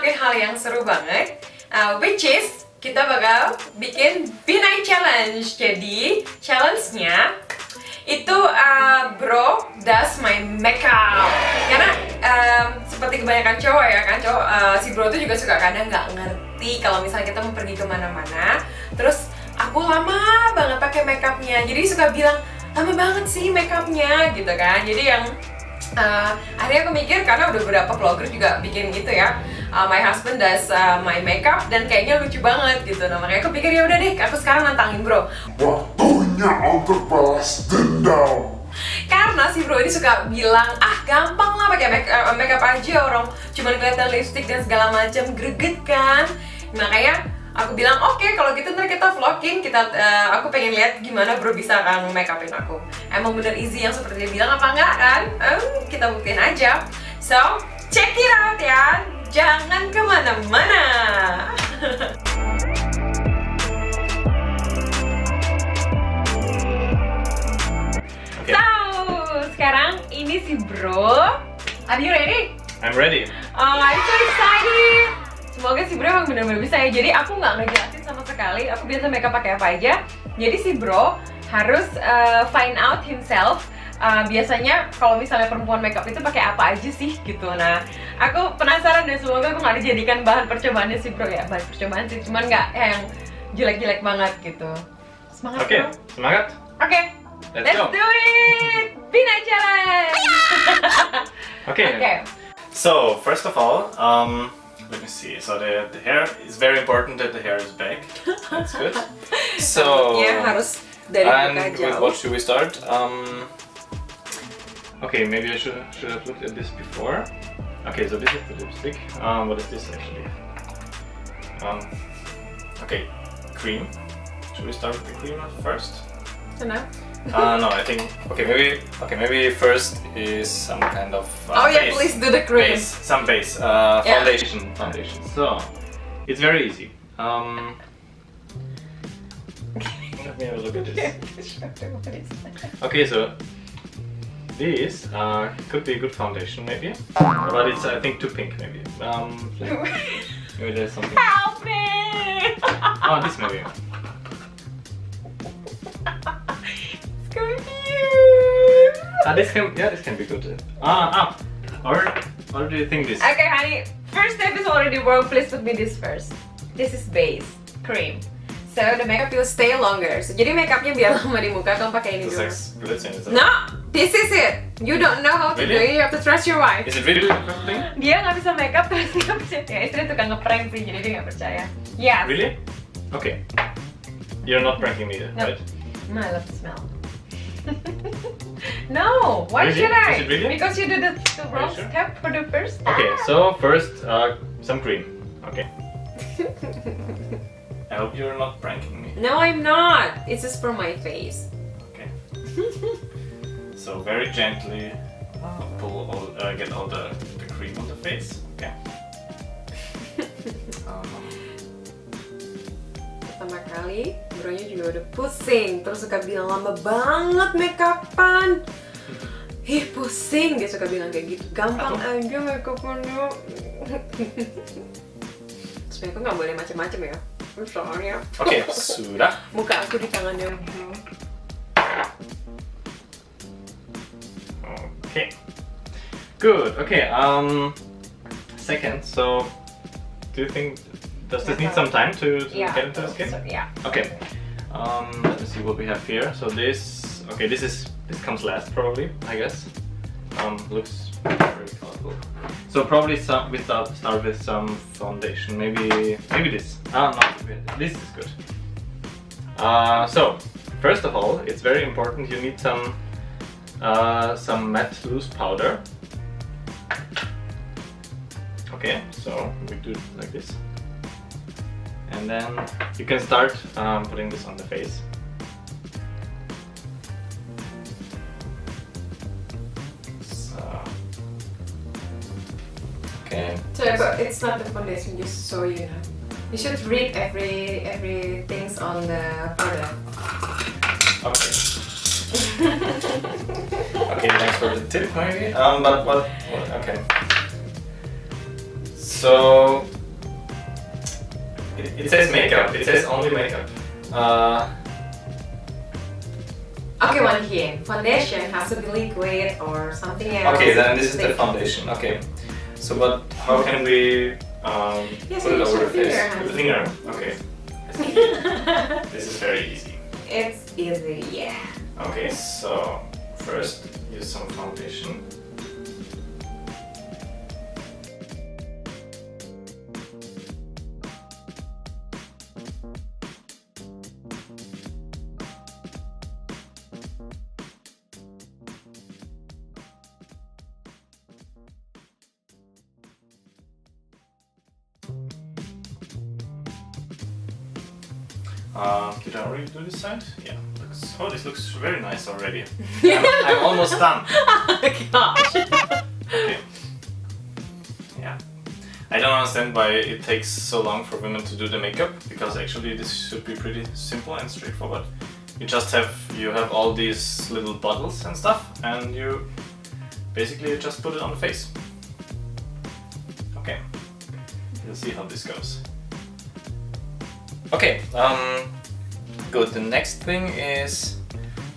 ngelakuin hal yang seru banget, which is kita bakal bikin Binai Challenge. Jadi challenge-nya itu bro does my makeup. Karena seperti kebanyakan cowok ya kan, si bro tuh juga suka kadang nggak ngerti kalau misalnya kita mau pergi kemana-mana, terus aku lama banget pakai makeupnya, jadi suka bilang lama banget sih makeupnya gitu kan. Jadi yang akhirnya aku mikir, karena udah beberapa vlogger juga bikin gitu ya, my husband does my makeup, dan kayaknya lucu banget gitu. Nah makanya aku pikir ya udah deh, aku sekarang nantangin bro. Waktunya untuk balas dendam. Karena si bro ini suka bilang, ah gampang lah pakai makeup aja, orang cuma kelihatan lipstick dan segala macam, greget kan. Makanya aku bilang oke, kalau gitu ntar kita vlogin, aku pengen lihat gimana bro bisa make upin aku. Emang bener easy yang seperti dia bilang apa enggak kan? Kita buktiin aja. So, check it out ya, jangan kemana-mana. Okay. So, sekarang ini si bro. Are you ready? I'm ready. Oh, I'm so excited. Semoga si bro emang bener-bener bisa ya. Jadi aku nggak ngejelasin sama sekali, aku biasa makeup pakai apa aja. Jadi si bro harus find out himself. Biasanya kalau misalnya perempuan makeup itu pakai apa aja sih gitu. Nah, aku penasaran dan semoga aku nggak dijadikan bahan percobaannya si bro ya. Bahan percobaan sih, cuman nggak yang jelek-jelek banget gitu. Semangat bro. Semangat. Oke, let's do it. Binai Challenge. Okay. So first of all, let me see. So the hair is very important that the hair is back. That's good. So yeah, harus dari and muka with jauh. what should we start? Okay, maybe I should have looked at this before. Okay, so this is the lipstick. What is this actually? Okay, cream. Should we start with the cream first? No. No, I think maybe first is some kind of oh yeah, base. please do the cream. Some base, Yeah. foundation. So it's very easy. Let me have a look at this. Okay, so this could be a good foundation maybe, but it's I think too pink maybe. Maybe there's something. Help me! Oh, this maybe. This can be good. Or do you think this? Okay, honey. First step is already broke. Please put me this first. This is base cream. So the makeup will stay longer. So jadi makeupnya biar lama di muka. Kamu pakai ini dulu. No, this is it. You don't know how to do it. You have to trust your wife. Is it really something? Dia nggak bisa makeup terus dia percaya. Ya, istrinya tukang ngeprank sih, jadi dia nggak percaya. Yeah. Really? Okay. You're not pranking me, right? No, I love the smell. No, why Really? should I? Is it really? Because you did the wrong sure? step for the first time. Okay, so first some cream. Okay. I hope you're not pranking me. No, I'm not. It's just for my face. Okay. So very gently get all the cream on the face. Okay. Pertama kali, bronya juga udah pusing, terus suka bilang lama banget makeupan. Ih pusing, dia suka bilang kayak gitu. Gampang aja makeupan yuk. Sebenernya aku nggak boleh macem-macem ya. Soalnya. Oke, sudah. Muka aku di tangannya bro. Okay. Good. Okay. Second. So, do you think does this need some time to get into the skin? Yeah. Okay. Let me see what we have here. So this. Okay. This comes last probably. I guess. Looks very colorful. So probably we start with some foundation. Maybe this. No. This is good. So first of all, it's very important. You need some matte loose powder. Okay, so we do it like this, and then you can start putting this on the face. So, okay. So it's not the foundation, just so you know. You should read everything's on the powder. Okay. Okay, thanks for the tip, maybe. But what? Okay. So It says makeup. It says only makeup. Okay, one hint. Foundation has to be liquid or something else. Okay, then this is the foundation. Okay. So, but how can we put it over the face? With the finger. Okay. This is very easy. It's easy, yeah. Okay, so first use some foundation. Did I already do this side? Yeah. Oh, this looks very nice already. I'm almost done. Gosh. Okay. Yeah. I don't understand why it takes so long for women to do the makeup, because actually this should be pretty simple and straightforward. You just have all these little bottles and stuff, and you basically just put it on the face. Okay. We'll see how this goes. Okay, good. The next thing is,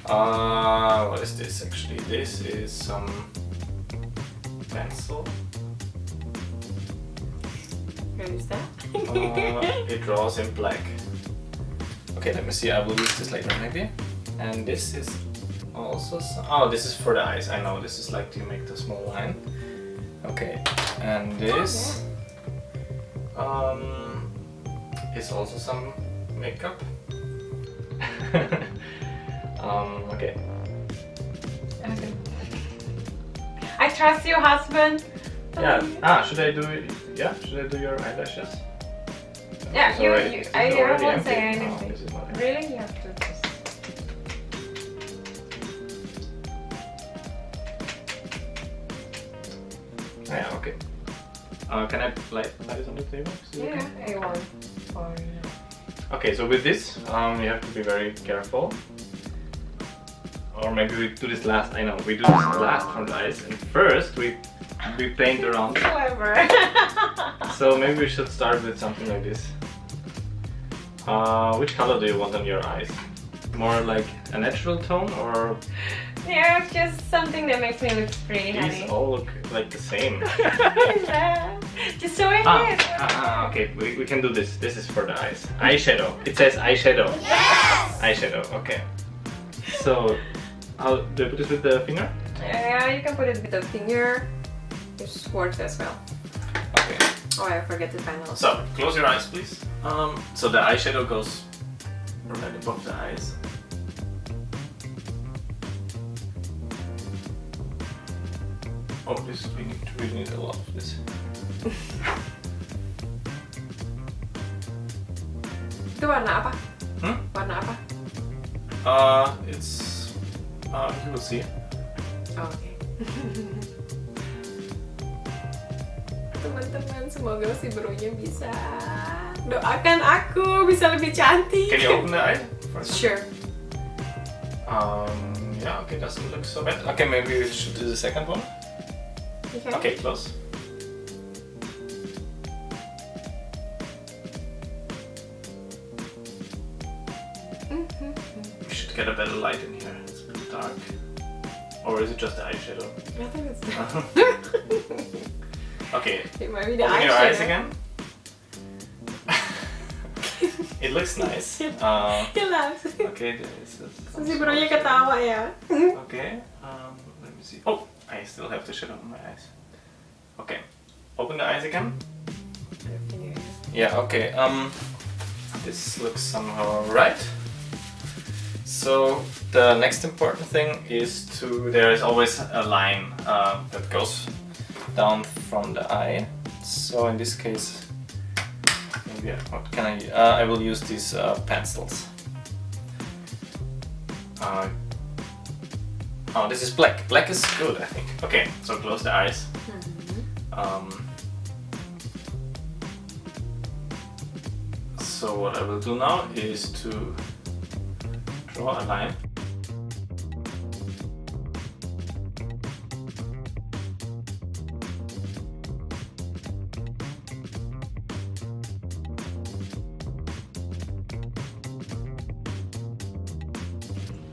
what is this actually? This is some pencil. What is that? It draws in black. Okay, let me see. I will use this later maybe. And this is also oh, this is for the eyes. I know, this is like to make the small line. Okay, and this is also some makeup. Okay. Okay. I trust you, husband. Yeah. Should I do it? Yeah. Should I do your eyelashes? Yeah. I won't say empty. anything. Oh, this is not Really? You have to just. Yeah. Okay. Can I light this on the table? Yeah, I won't. Or, Okay, so with this, you have to be very careful. Or maybe we do this last. I know, we do this last from the eyes, and first we paint around. Clever. So maybe we should start with something like this. Which color do you want on your eyes? More like a natural tone, or? Yeah, just something that makes me look pretty, honey. These all look like the same. Just so I can. Okay, we can do this. This is for the eyes. Eyeshadow. It says eyeshadow. Yes! Eyeshadow, okay. So, how do I put this with the finger? Yeah, you can put it with the finger. This works as well. Okay. Oh, I forget the panel. So, close your eyes, please. So the eyeshadow goes right above the eyes. Oh, this we need a lot of this. Itu warna apa? Hmm? Warna apa? It's you will see. Oh, okay. Teman-teman, semoga si bronya bisa doakan aku bisa lebih cantik. Can you open the eye? Sure. Yeah, okay, doesn't look so bad. Okay, maybe we should do the second one. Okay, close. We should get a better light in here. It's a bit dark. Or is it just the eyeshadow? I think it's Okay. It might be the Open your eyeshadow. eyes again. It looks nice. He laughs. Okay, there is Si bronya ketawa ya. Okay, let me see. Oh, I still have the shadow on my eyes. Okay, open the eyes again. Yeah, okay, this looks somehow right. So, the next important thing is there is always a line that goes down from the eye. So in this case, maybe, what can I will use these pencils. Oh, this is black. Black is good, I think. Okay, so close the eyes. So what I will do now is to draw a line.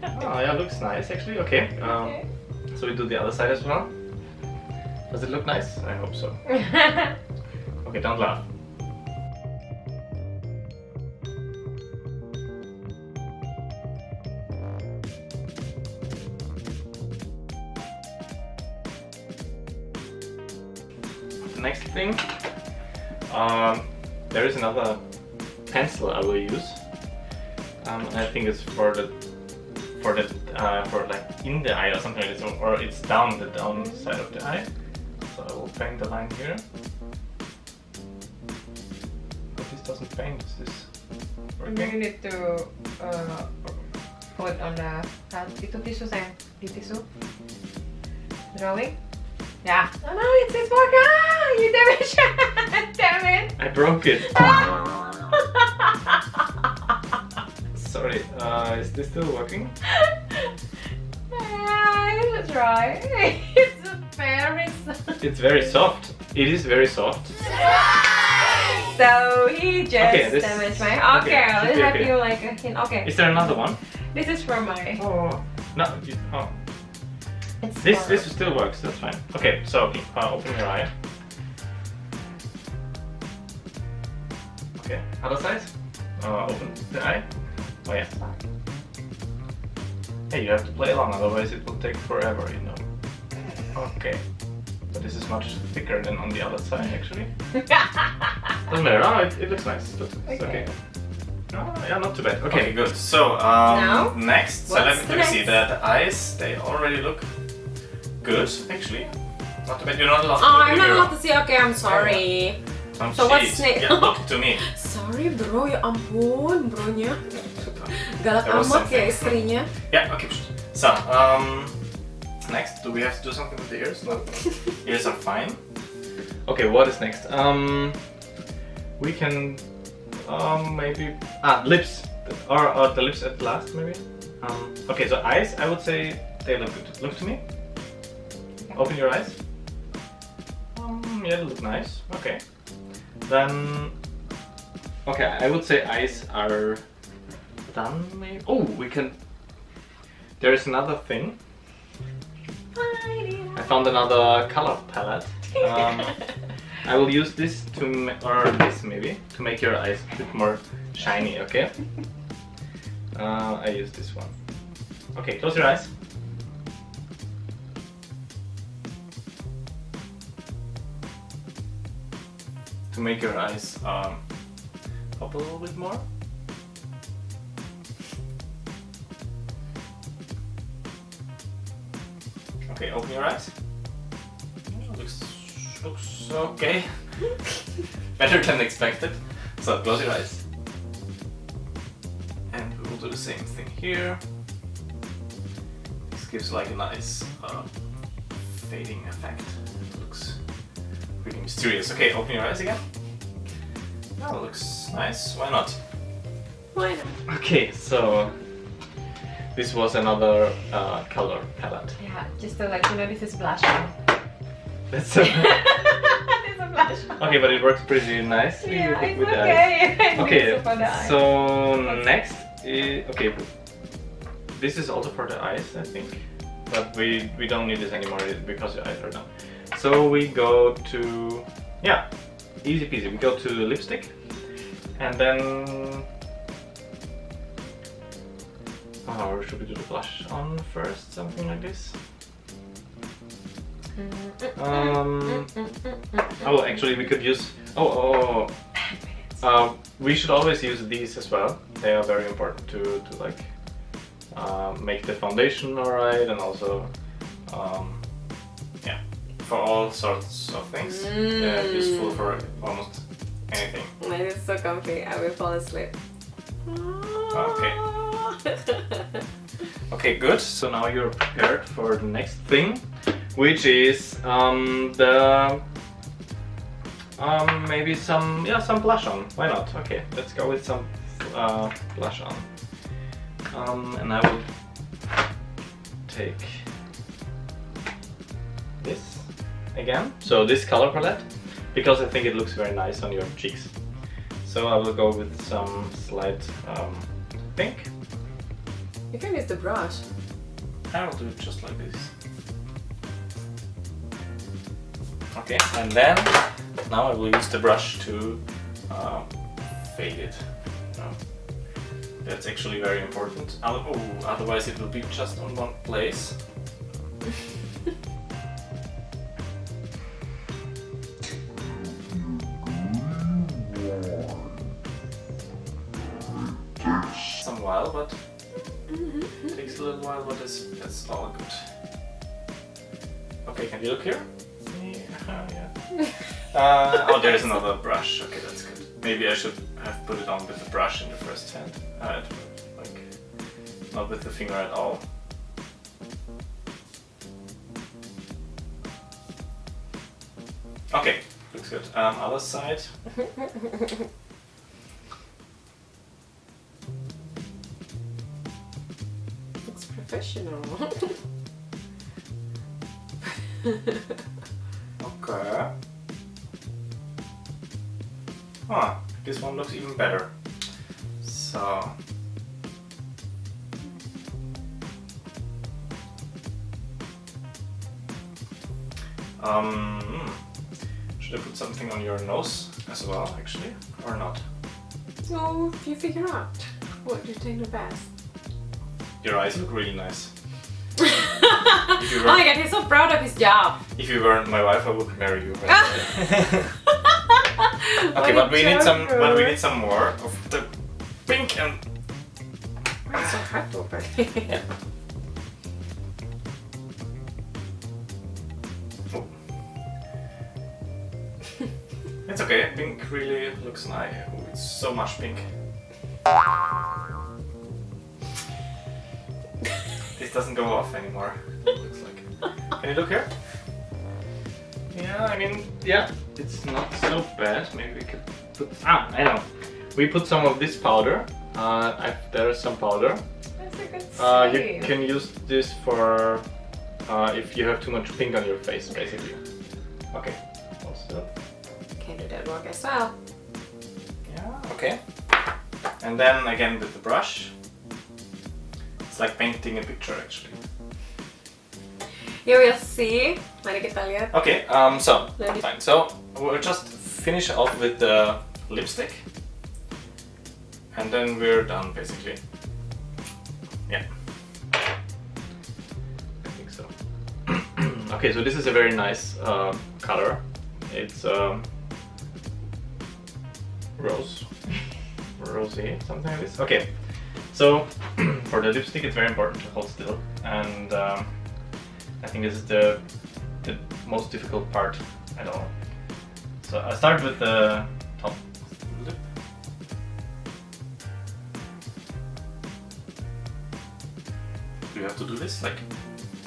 Oh yeah, looks nice actually. Okay. Okay. So we do the other side as well. Does it look nice? I hope so. Okay, don't laugh. The next thing, there is another pencil I will use. And I think it's for like in the eye or something like this, or it's down the side of the eye. So I will paint the line here. But this doesn't paint, is this working? You need to put on the itu tisu sayang, di tisu. Drawing. Yeah. Oh no, it's working. Ah, you damaged it. Damn it. I broke it. Sorry, is this still working? You should try. It's very soft. It's very soft. It is very soft. So he just Okay, this- damaged my. okay, Okay, should let's be have okay. you like a hint. Okay, Is there another one? this is for my. Oh no! Oh, It's this still works. That's fine. Okay, so open your eye. Okay, other side. Open the eye. Oh yeah. Hey, you have to play along, otherwise it will take forever, you know. Okay. But this is much thicker than on the other side, actually. Doesn't matter. Oh, it looks nice. It looks nice. Okay. Oh, yeah, not too bad. Okay, good. So, Now, next. So what's let the me see. next? The eyes, they already look good, actually. Not too bad. You're not allowed to Oh, look I'm at not your- allowed to see. Okay, I'm sorry. So what's next? Yeah, look to me. Sorry bro, ya ampun bronya. Galak There was amat something. ya istrinya. Yeah, okay. So, next, do we have to do something with the ears? No. Ears are fine. Okay, what is next? We can maybe lips, or the lips at last maybe. Okay, so eyes, I would say they look good. Look to me. Open your eyes. Yeah, they look nice. Okay. Then, okay, I would say eyes are done maybe. Oh, we can. There is another thing. I found another color palette. I will use this to, or this maybe, to make your eyes a bit more shiny, okay? I use this one. Okay, close your eyes. To make your eyes pop a little bit more. Okay, open your eyes. Looks okay. Better than expected. So close your eyes. And we will do the same thing here. This gives like a nice fading effect. It looks really mysterious. Okay, open your eyes again. Oh, looks nice. Why not? Why not? Okay, so this was another color palette. Yeah, just to let you know, this is blush on. That's This is a blush on. okay, but it works pretty nicely Yeah, with, it's with the eyes. okay. Okay, It's for the eye. so next, okay, this is also for the eyes, I think, but we don't need this anymore because the eyes are done. So we go to, yeah, easy peasy. We go to lipstick, and then, or should we do the blush on first, something like this? Oh, actually, we could use. We should always use these as well. They are very important to like make the foundation alright, and also yeah, for all sorts of things. They're useful for almost anything. Mine is so comfy. I will fall asleep. Okay. Okay, good. So now you're prepared for the next thing, which is maybe some blush on. Why not? Okay, let's go with some blush on. And I will take this again. So this color palette, because I think it looks very nice on your cheeks. So I will go with some slight pink. You can use the brush. I will do it just like this. Okay, and then now I will use the brush to fade it. That's actually very important. Otherwise it will be just on one place. Some while, but it takes a little while, but that's all good. Okay, can you look here? Yeah. Oh, there's another brush. Okay, that's good. Maybe I should have put it on with the brush in the first hand. Like, not with the finger at all. Okay, looks good. Other side. Looks professional. Okay. Ah, this one looks even better. So. Should I put something on your nose as well, actually, or not? So, you figure out what you think the best. Your eyes look really nice. Oh my god, he's so proud of his job. If you weren't my wife, I would marry you. Okay, but we need some more of the pink and. It's so hard to open. Yeah. Oh. It's okay. Pink really looks nice. Oh, it's so much pink. This doesn't go off anymore. It looks like. Can you look here? Yeah, I mean, yeah, it's not so bad. Maybe we could put. I know. We put some of this powder. There is some powder. That's a good You can use this for if you have too much pink on your face, basically. Okay. Also. Can do that work as well. Yeah. Okay. And then again with the brush. It's like painting a picture, actually. You will see. Mari kita lihat. Okay, so fine. So we'll just finish off with the lipstick, and then we're done, basically. Yeah, I think so. Okay, so this is a very nice color. It's rosy, something like this. Okay, so for the lipstick, it's very important to hold still, and I think this is the most difficult part at all. So I start with the top lip. Do you have to do this, like,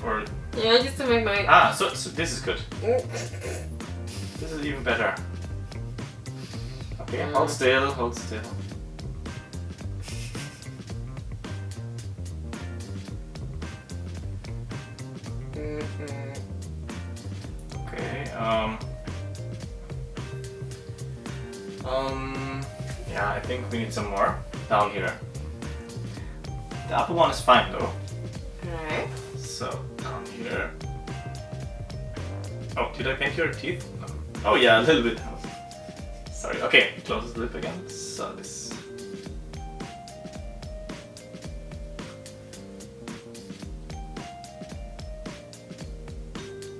or? Yeah, just to make my. So this is good. This is even better. Okay, hold still, hold still. Okay, yeah, I think we need some more down here. The upper one is fine though. Alright. So, down here. Oh, did I paint your teeth? No. Oh yeah, a little bit. Sorry, okay, close the lip again. So this.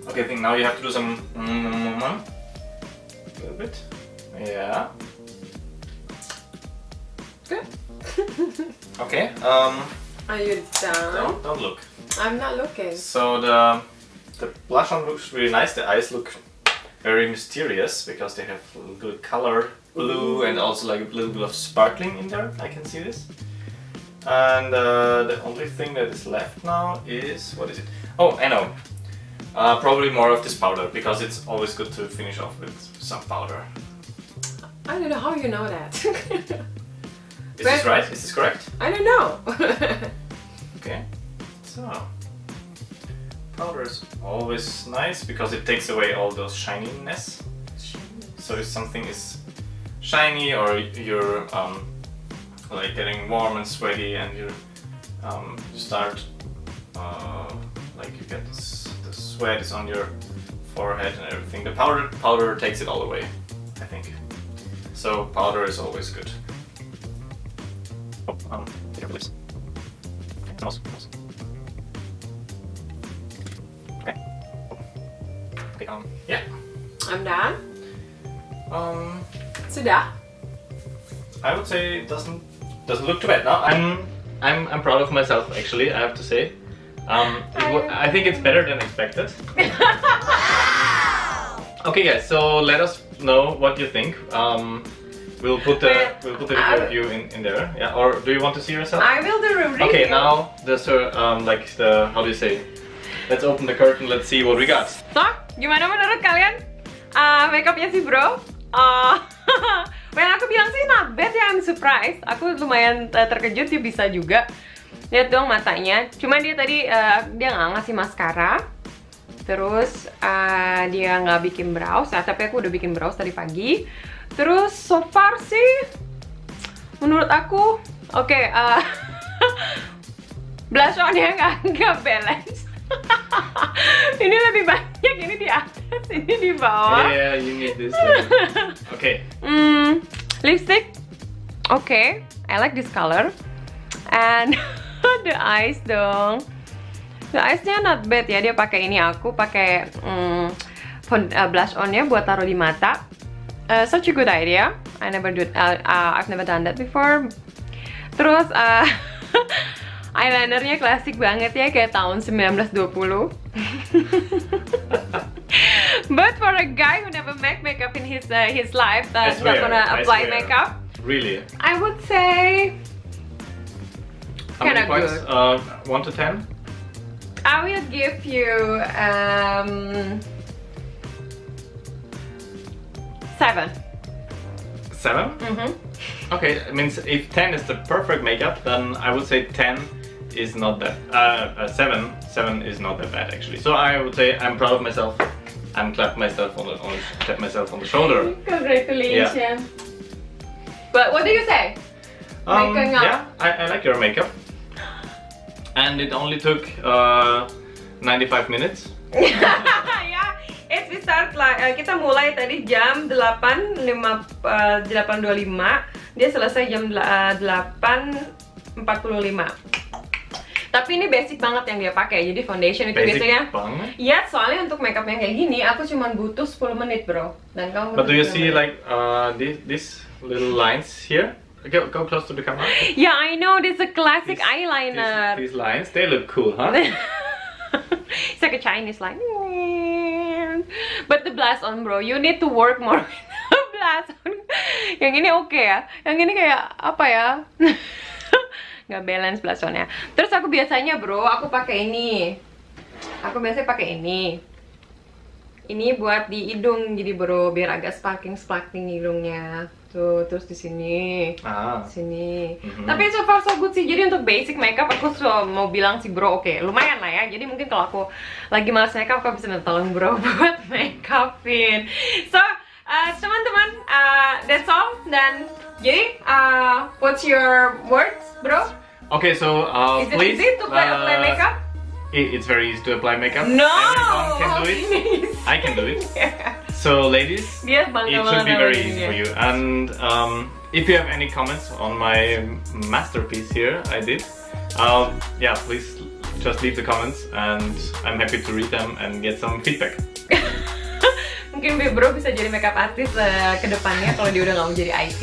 Okay, I think now you have to do some a little bit. Yeah. Good. Okay. Are you done? Don't look. I'm not looking. So the blush on looks really nice. The eyes look very mysterious because they have a good color, blue, and also like a little bit of sparkling in there. I can see this. And the only thing that is left now is, what is it? Oh, I know. Probably more of this powder, because it's always good to finish off with some powder. I don't know how you know that. Is this right? Is this correct? I don't know. Okay. So, powder is always nice because it takes away all those shininess. So if something is shiny or you're like getting warm and sweaty and you're start like you get the sweat is on your forehead and everything. The powder takes it all away, I think. So powder is always good. Oh, take your lips. Nose. Okay. Okay. Yeah. I'm done. Sudah. I would say it doesn't look too bad. No, I'm proud of myself actually. I have to say. I think it's better than expected. Okay, guys. So let us know what you think. We'll put the video of you in there. Yeah. Or do you want to see yourself? I will do a review. Okay. Now like the how do you say? Let's open the curtain. Let's see what we got. So, gimana menurut kalian makeupnya si bro? Well, aku bilang sih not bad ya, I'm surprised. Aku lumayan terkejut, dia bisa juga. Lihat dong matanya. Cuma dia tadi dia nggak ngasih maskara. Terus dia nggak bikin brows. Tapi aku udah bikin brows tadi pagi. Terus so far sih, menurut aku, oke. Blush on-nya nggak balance. Ini lebih banyak, ini di atas, ini di bawah. Yeah, you need this. Okay. Lipstick, okay. I like this color. And the eyes dong. The eyesnya not bad ya. Dia pakai ini, aku pakai blush on-nya buat taruh di mata. Such a good idea. I've never done that before. Terus eyelinernya klasik banget ya, kayak tahun 1920. But for a guy who never make makeup in his life, that's not gonna apply makeup. Really? I would say how many points? good. 1 to 10? I will give you 7. 7? Mm-hmm. Okay, it means if 10 is the perfect makeup, then I would say 10 is not that. 7 is not that bad actually. So I would say I'm proud of myself. I'm clap myself on the shoulder. Congratulations. Yeah. But what do you say? Yeah, I like your makeup. And it only took 95 minutes. Yeah, we start kita mulai tadi jam 8.25. Dia selesai jam 8.45. Tapi ini basic banget yang dia pakai. Jadi foundation itu basic biasanya. Banget? Iya, soalnya untuk makeup yang kayak gini aku cuma butuh 10 menit, bro. Dan kamu But do you see like these little lines here? Go close to the camera. Yeah, I know. This is a classic eyeliner. These lines, they look cool, huh? It's like a Chinese line. But the blush on, bro, you need to work more with the blush on. Yang ini oke ya. Yang ini kayak apa ya? Nggak balance blush on-nya. Terus aku biasanya, bro, aku pakai ini. Aku biasanya pakai ini. Ini buat di hidung, jadi bro, biar agak sparkling hidungnya. Tuh, terus di sini. Sini. Tapi so far so good sih. Jadi untuk basic makeup aku mau bilang sih, bro, oke, lumayan lah ya. Jadi mungkin kalau aku lagi malas makeup, aku bisa minta tolong bro buat makeupin. So, teman-teman, that's all. Dan jadi, what's your words, bro? Okay, so is it please. Easy to apply makeup? It's very easy to apply makeup. No, everyone can do it. I can do it. Yeah. So, ladies, Dia it should be very easy for you. And if you have any comments on my masterpiece here, I did. Yeah, please just leave the comments, and I'm happy to read them and get some feedback. Mungkin bro bisa jadi makeup artist ke depannya kalau dia udah nggak mau jadi IT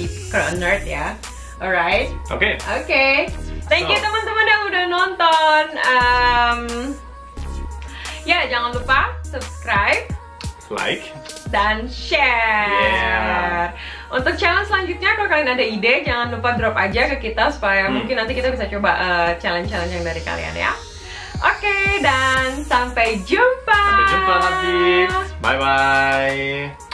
nerd ya. Alright. Okay. Okay. Thank you teman-teman yang udah nonton. Ya, jangan lupa subscribe, like, dan share. Untuk challenge selanjutnya, kalau kalian ada ide, jangan lupa drop aja ke kita supaya mungkin nanti kita bisa coba challenge-challenge yang dari kalian ya. Oke, dan sampai jumpa. Sampai jumpa nanti. Bye bye.